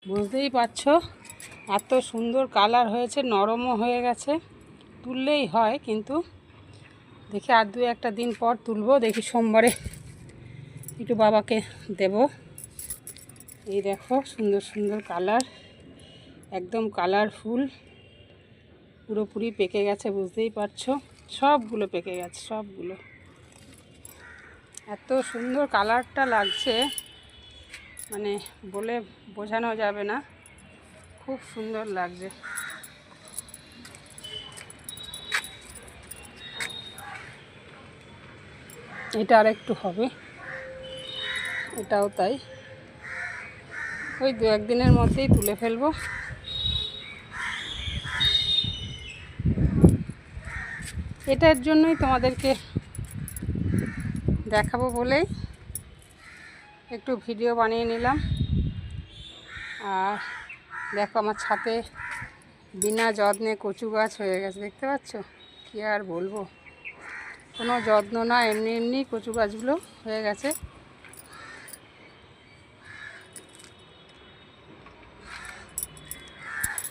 বুঝতেই পারছো এত সুন্দর কালার হয়েছে, নরমও হয়ে গেছে। তুললেই হয়, কিন্তু দেখি আর দু একটা দিন পর তুলবো। দেখি সোমবারে একটু বাবাকে দেব। এই দেখো সুন্দর সুন্দর কালার, একদম কালারফুল, পুরোপুরি পেকে গেছে। বুঝতেই পারছো সবগুলো পেকে গেছে, সবগুলো। এত সুন্দর কালারটা লাগছে, মানে বলে বোঝানো যাবে না, খুব সুন্দর লাগছে। এটা আর একটু হবে, এটাও তাই। ওই দু একদিনের মধ্যেই তুলে ফেলবো। এটার জন্যই তোমাদেরকে দেখাবো বলেই একটু ভিডিও বানিয়ে নিলাম। আর দেখো আমার ছাদে বিনা যত্নে কচু গাছ হয়ে গেছে, দেখতে পাচ্ছ? কি আর বলবো, কোনো যত্ন না, এমনি এমনি কচু গাছগুলো হয়ে গেছে।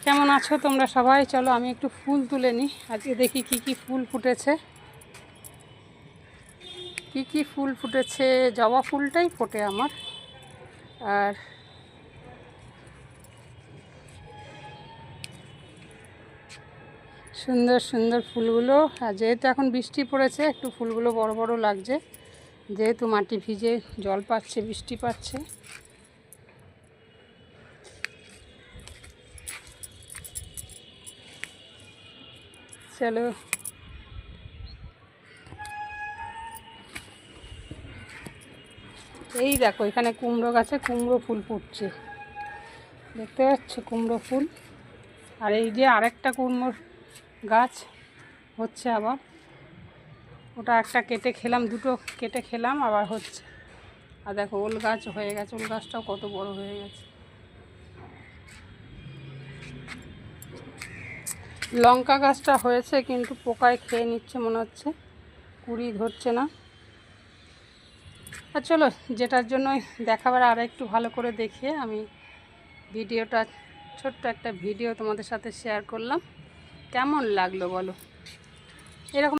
কেমন আছো তোমরা সবাই? চলো আমি একটু ফুল তুলে নিই। আজকে দেখি কি কি ফুল ফুটেছে। কি কি ফুল ফুটেছে? জবা ফুলটাই ফোটে আমার। আর সুন্দর সুন্দর ফুলগুলো। আর যেহেতু এখন বৃষ্টি পড়েছে, একটু ফুলগুলো বড় বড় লাগছে, যেহেতু মাটি ভিজে জল পাচ্ছে, বৃষ্টি পাচ্ছে। চলো এই দেখো এখানে কুমড়ো গাছে কুমড়ো ফুল ফুটছে, দেখতে পাচ্ছ কুমড়ো ফুল। আর এই যে আরেকটা কুমড়োর গাছ হচ্ছে আবার, ওটা একটা কেটে খেলাম, দুটো কেটে খেলাম, আবার হচ্ছে। আর দেখো ওল গাছ হয়ে গেছে, ওল গাছটাও কত বড় হয়ে গেছে। লঙ্কা গাছটা হয়েছে কিন্তু পোকায় খেয়ে নিচ্ছে মনে হচ্ছে, কুড়ি ধরছে না। আর চলো, যেটার জন্যই দেখাবার আর একটু ভালো করে দেখিয়ে আমি ভিডিওটা, ছোট্ট একটা ভিডিও তোমাদের সাথে শেয়ার করলাম। কেমন লাগলো বলো? এরকম